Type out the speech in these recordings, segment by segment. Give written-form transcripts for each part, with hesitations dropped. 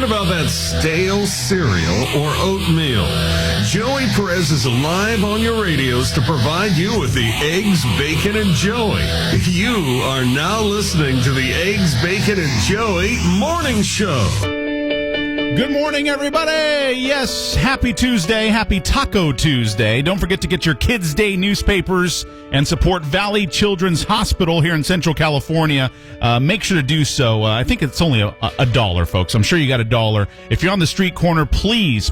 Thinking about that stale cereal or oatmeal? Joey Perez is live on your radios to provide you with the Eggs, Bacon, and Joey. You are now listening to the Eggs, Bacon, and Joey Morning Show. Good morning, everybody. Yes, happy Tuesday. Happy Taco Tuesday. Don't forget to get your Kids' Day newspapers and support Valley Children's Hospital here in Central California. Make sure to do so. I think it's only a dollar, folks. I'm sure you got $1. If you're on the street corner, please,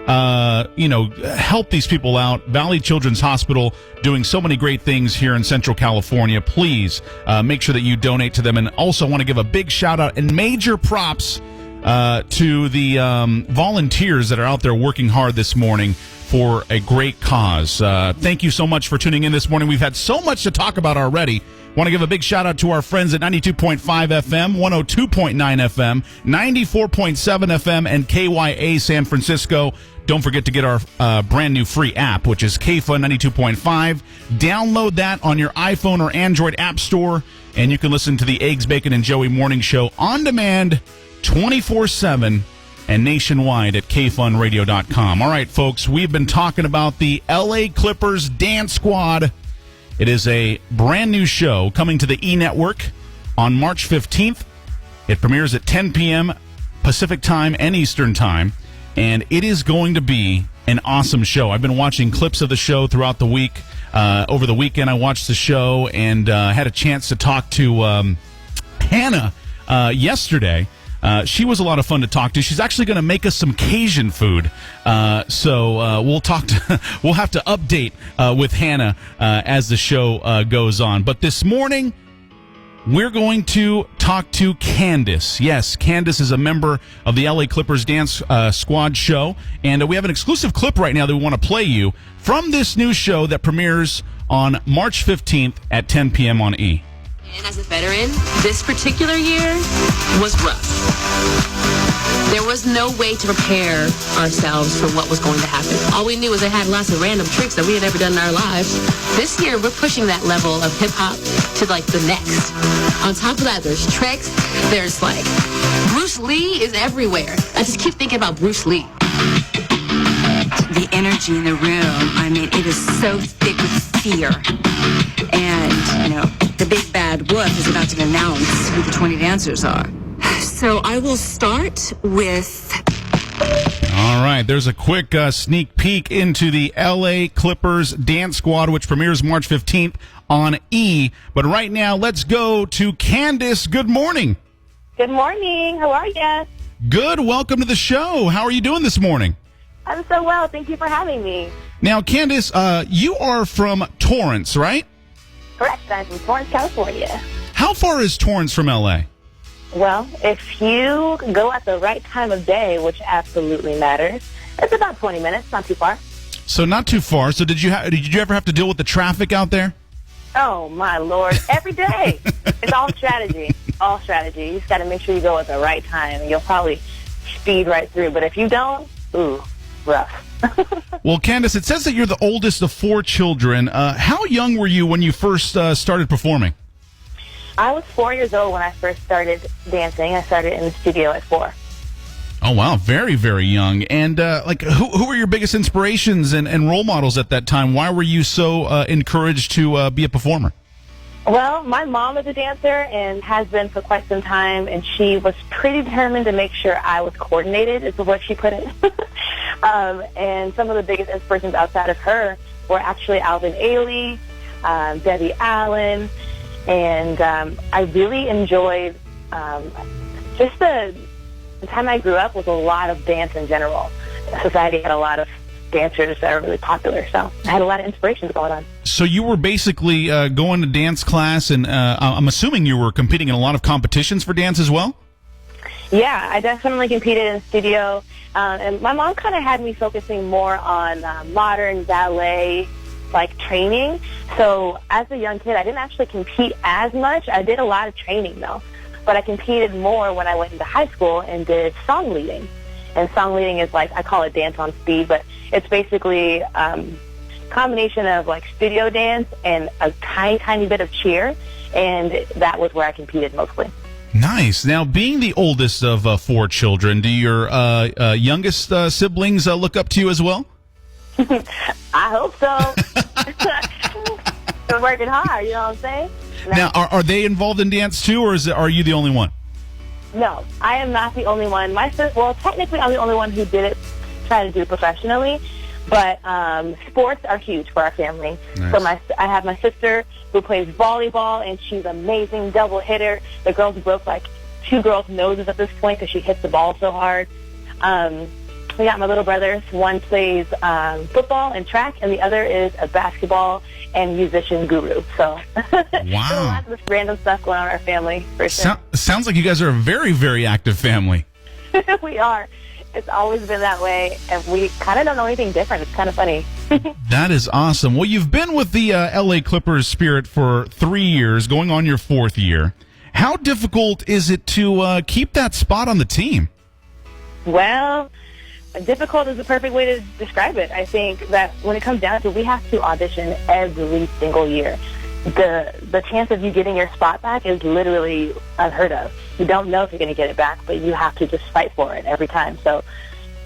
help these people out. Valley Children's Hospital doing so many great things here in Central California. Please make sure that you donate to them. And also want to give a big shout out and major props to the volunteers that are out there working hard this morning for a great cause. Thank you so much for tuning in this morning. We've had so much to talk about already. Want to give a big shout out to our friends at 92.5 FM, 102.9 FM, 94.7 FM, and KYA San Francisco. Don't forget to get our brand new free app, which is KFUN 92.5. Download that on your iPhone or Android app store, and you can listen to the Eggs, Bacon, and Joey Morning Show on demand 24/7 and nationwide at kfunradio.com. All right, folks, we've been talking about the LA Clippers Dance Squad. It is a brand new show coming to the E! Network on March 15th. It premieres at 10 p.m. Pacific Time and Eastern Time, and it is going to be an awesome show. I've been watching clips of the show throughout the week. Over the weekend, I watched the show and had a chance to talk to Hannah yesterday. She was a lot of fun to talk to. She's actually going to make us some Cajun food. So we'll have to update with Hannah as the show goes on. But this morning, we're going to talk to Candace. Yes, Candace is a member of the LA Clippers Dance Squad show. And we have an exclusive clip right now that we want to play you from this new show that premieres on March 15th at 10 p.m. on E! And as a veteran, this particular year was rough. There was no way to prepare ourselves for what was going to happen. All we knew was they had lots of random tricks that we had never done in our lives. This year, we're pushing that level of hip-hop to, the next. On top of that, there's tricks. There's, Bruce Lee is everywhere. I just keep thinking about Bruce Lee. The energy in the room, it is so thick with fear. And, the big bad wolf is about to announce who the 20 dancers are. So I will start with... All right, there's a quick sneak peek into the LA Clippers Dance Squad, which premieres March 15th on E! But right now, let's go to Candace. Good morning. Good morning. How are you? Good. Welcome to the show. How are you doing this morning? I'm so well. Thank you for having me. Now, Candace, you are from Torrance, right? Correct. I'm from Torrance, California. How far is Torrance from L.A.? Well, if you go at the right time of day, which absolutely matters, it's about 20 minutes, not too far. So not too far. So did you ever have to deal with the traffic out there? Oh, my Lord. Every day. It's all strategy. All strategy. You just got to make sure you go at the right time. You'll probably speed right through. But if you don't, rough. Well, Candace, it says that you're the oldest of 4 children. How young were you when you first started performing? I was 4 years old when I first started dancing. I started in the studio at 4. Oh, wow. Very, very young. And, who were your biggest inspirations and role models at that time? Why were you so encouraged to be a performer? Well, my mom is a dancer and has been for quite some time, and she was pretty determined to make sure I was coordinated, is what she put it. And some of the biggest inspirations outside of her were actually Alvin Ailey, Debbie Allen, and I really enjoyed just the time I grew up with a lot of dance in general. Society had a lot of dancers that are really popular, so I had a lot of inspirations going on. So you were basically going to dance class, and I'm assuming you were competing in a lot of competitions for dance as well? Yeah, I definitely competed in the studio, and my mom kind of had me focusing more on modern ballet training. So as a young kid, I didn't actually compete as much. I did a lot of training, though. But I competed more when I went into high school and did song leading. And song leading is I call it dance on speed, but it's basically a combination of studio dance and a tiny, tiny bit of cheer. And that was where I competed mostly. Nice. Now, being the oldest of 4 children, do your youngest siblings look up to you as well? I hope so. They're working hard, you know what I'm saying? Now, are they involved in dance too, or are you the only one? No, I am not the only one. Well, technically, I'm the only one who did it, try to do it professionally. But sports are huge for our family. Nice. So I have my sister who plays volleyball, and she's an amazing double hitter. The girls broke like 2 girls' noses at this point because she hits the ball so hard. We got my little brothers. One plays football and track, and the other is a basketball and musician guru. So wow, there's a lot of this random stuff going on in our family. For sure. Sounds like you guys are a very, very active family. We are. It's always been that way, and we kind of don't know anything different. It's kind of funny. That is awesome. Well, you've been with the LA Clippers Spirit for 3 years, going on your 4th year. How difficult is it to keep that spot on the team? Well, difficult is the perfect way to describe it. I think that when it comes down to it, we have to audition every single year. The chance of you getting your spot back is literally unheard of. You don't know if you're going to get it back, but you have to just fight for it every time. So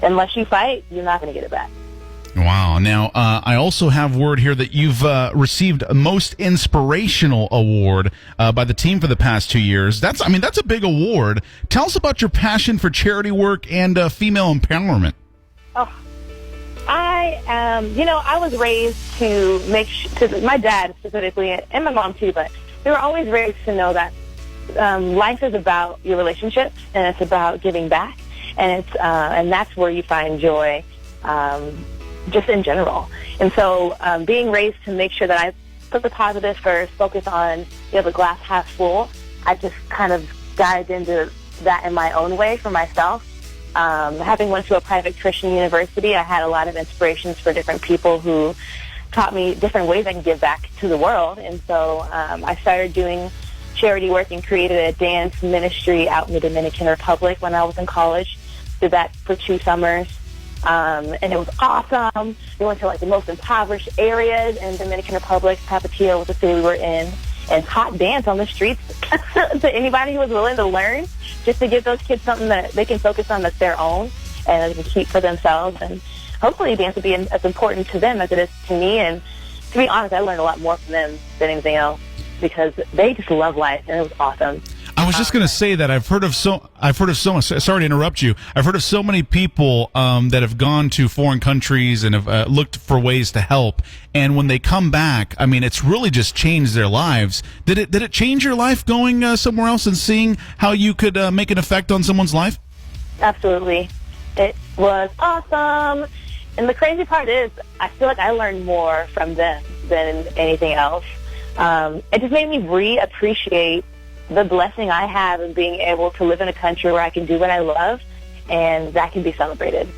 unless you fight, you're not going to get it back. Wow. Now, I also have word here that you've received a Most Inspirational Award by the team for the past 2 years. That's a big award. Tell us about your passion for charity work and female empowerment. Oh, I was raised to my dad specifically, and my mom too, but we were always raised to know that life is about your relationships, and it's about giving back, and and that's where you find joy, just in general. And so being raised to make sure that I put the positive first, focus on the glass half full, I just kind of dived into that in my own way for myself. Having went to a private Christian university, I had a lot of inspirations for different people who taught me different ways I can give back to the world. And so I started doing charity work and created a dance ministry out in the Dominican Republic when I was in college. Did that for 2 summers. And it was awesome. We went to like the most impoverished areas in the Dominican Republic. Tapatio was the city we were in, and taught dance on the streets to anybody who was willing to learn, just to give those kids something that they can focus on that's their own and they can keep for themselves. And hopefully dance will be as important to them as it is to me. And to be honest, I learned a lot more from them than anything else because they just love life, and it was awesome. I was just going to say that I've heard of so much. Sorry to interrupt you. I've heard of so many people that have gone to foreign countries and have looked for ways to help. And when they come back, I mean, it's really just changed their lives. Did it change your life going somewhere else and seeing how you could make an effect on someone's life? Absolutely. It was awesome. And the crazy part is, I feel like I learned more from them than anything else. It just made me reappreciate the blessing I have in being able to live in a country where I can do what I love, and that can be celebrated. It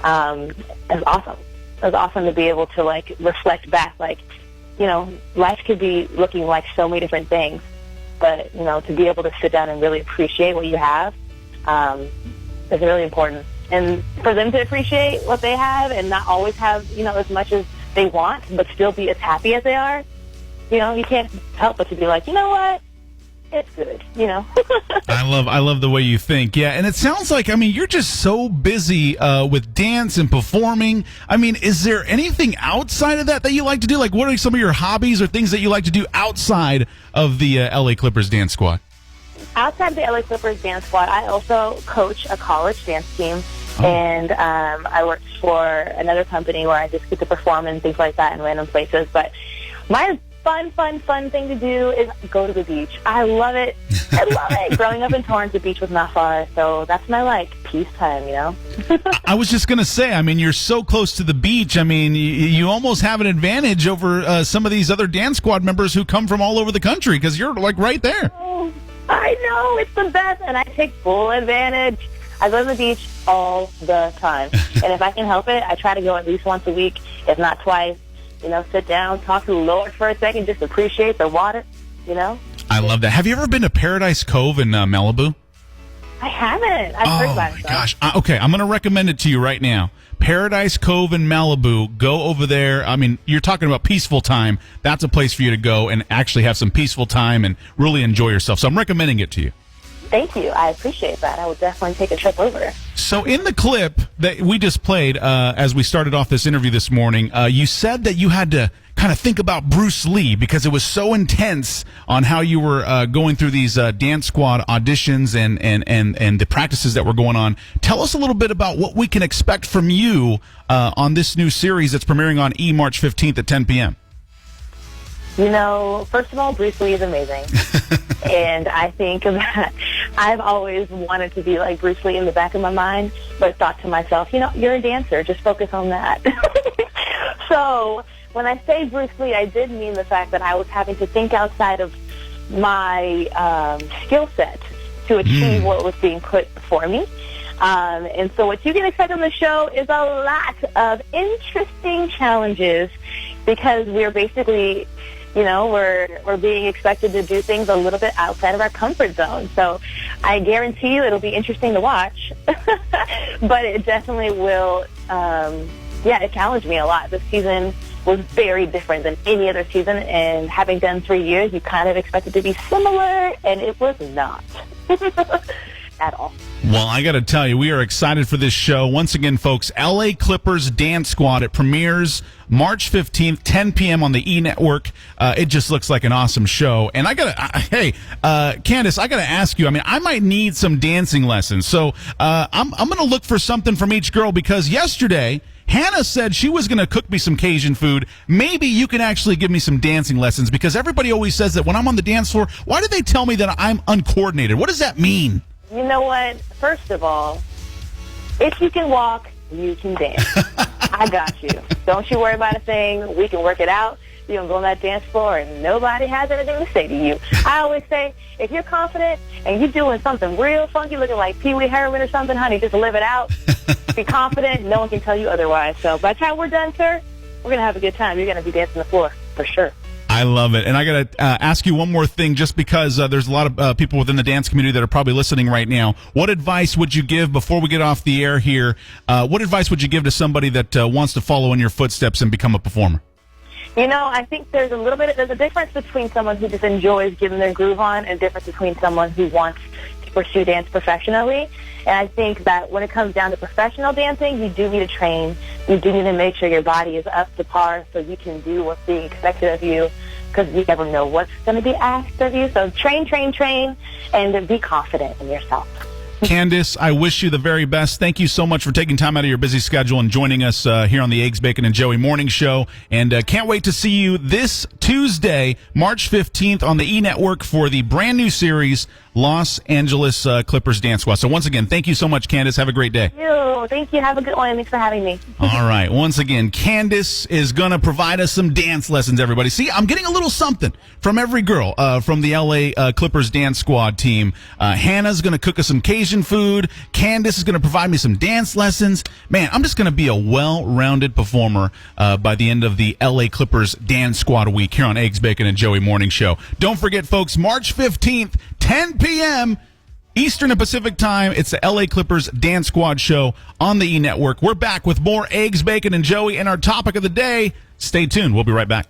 was awesome. It was awesome to be able to reflect back, life could be looking like so many different things, but to be able to sit down and really appreciate what you have is really important. And for them to appreciate what they have and not always have as much as they want, but still be as happy as they are, you can't help but to be like, you know what? It's good, I love the way you think. Yeah, and it sounds like, you're just so busy with dance and performing. Is there anything outside of that you like to do? Like, what are some of your hobbies or things that you like to do outside of the LA Clippers dance squad? Outside of the LA Clippers dance squad, I also coach a college dance team. Oh. And I work for another company where I just get to perform and things like that in random places. But my fun thing to do is go to the beach. I love it. I love it. Growing up in Torrance, the beach was not far, so that's my peace time, I was just gonna say, you're so close to the beach. You almost have an advantage over some of these other dance squad members who come from all over the country because you're right there. Oh, I know, it's the best, and I take full advantage. I go to the beach all the time, and if I can help it, I try to go at least once a week, if not twice. Sit down, talk to the Lord for a second, just appreciate the water, I love that. Have you ever been to Paradise Cove in Malibu? I haven't. I've heard about it. Oh, my gosh. Okay, I'm going to recommend it to you right now. Paradise Cove in Malibu. Go over there. You're talking about peaceful time. That's a place for you to go and actually have some peaceful time and really enjoy yourself. So I'm recommending it to you. Thank you. I appreciate that. I will definitely take a trip over. So in the clip that we just played as we started off this interview this morning, you said that you had to kind of think about Bruce Lee because it was so intense on how you were going through these dance squad auditions and the practices that were going on. Tell us a little bit about what we can expect from you on this new series that's premiering on March 15th at 10 p.m. You know, first of all, Bruce Lee is amazing. And I think that I've always wanted to be like Bruce Lee in the back of my mind, but thought to myself, you know, you're a dancer. Just focus on that. So when I say Bruce Lee, I did mean the fact that I was having to think outside of my skill set to achieve what was being put before me. And so what you can expect on the show is a lot of interesting challenges because we're basically, you know, we're being expected to do things a little bit outside of our comfort zone. So I guarantee you it'll be interesting to watch. But it definitely will, it challenged me a lot. This season was very different than any other season, and having done 3 years, you kind of expect it to be similar, and it was not at all. Well, I got to tell you, we are excited for this show. Once again, folks, LA Clippers Dance Squad. It premieres March 15th, 10 p.m. on the E! Network. It just looks like an awesome show. And Candace, I got to ask you, I mean, I might need some dancing lessons. So I'm going to look for something from each girl because yesterday, Hannah said she was going to cook me some Cajun food. Maybe you can actually give me some dancing lessons because everybody always says that when I'm on the dance floor, why do they tell me that I'm uncoordinated? What does that mean? You know what? First of all, if you can walk, you can dance. I got you. Don't you worry about a thing. We can work it out. You're going to go on that dance floor and nobody has anything to say to you. I always say, if you're confident and you're doing something real funky, looking like Pee Wee Herman or something, honey, just live it out. Be confident. No one can tell you otherwise. So by the time we're done, sir, we're going to have a good time. You're going to be dancing the floor for sure. I love it. And I got to ask you one more thing, just because there's a lot of people within the dance community that are probably listening right now. What advice would you give before we get off the air here? What advice would you give to somebody that wants to follow in your footsteps and become a performer? You know, I think there's a difference between someone who just enjoys getting their groove on and a difference between someone who wants to pursue dance professionally. And I think that when it comes down to professional dancing, you do need to train. You do need to make sure your body is up to par so you can do what's being expected of you because you never know what's going to be asked of you. So train, and be confident in yourself. Candace, I wish you the very best. Thank you so much for taking time out of your busy schedule and joining us here on the Eggs, Bacon, and Joey Morning Show. And can't wait to see you this Tuesday, March 15th on the E! Network for the brand new series, Los Angeles Clippers Dance Squad. So once again, thank you so much, Candace. Have a great day. Thank you. Have a good one. Thanks for having me. All right. Once again, Candace is going to provide us some dance lessons, everybody. See, I'm getting a little something from every girl from the LA Clippers Dance Squad team. Hannah's going to cook us some Cajun food. Candace is going to provide me some dance lessons. Man, I'm just going to be a well-rounded performer by the end of the LA Clippers Dance Squad week here on Eggs, Bacon, and Joey Morning Show. Don't forget, folks, March 15th, 10 p.m. Eastern and Pacific time. It's the LA Clippers Dance Squad show on the E! Network. We're back with more Eggs, Bacon, and Joey and our topic of the day. Stay tuned. We'll be right back.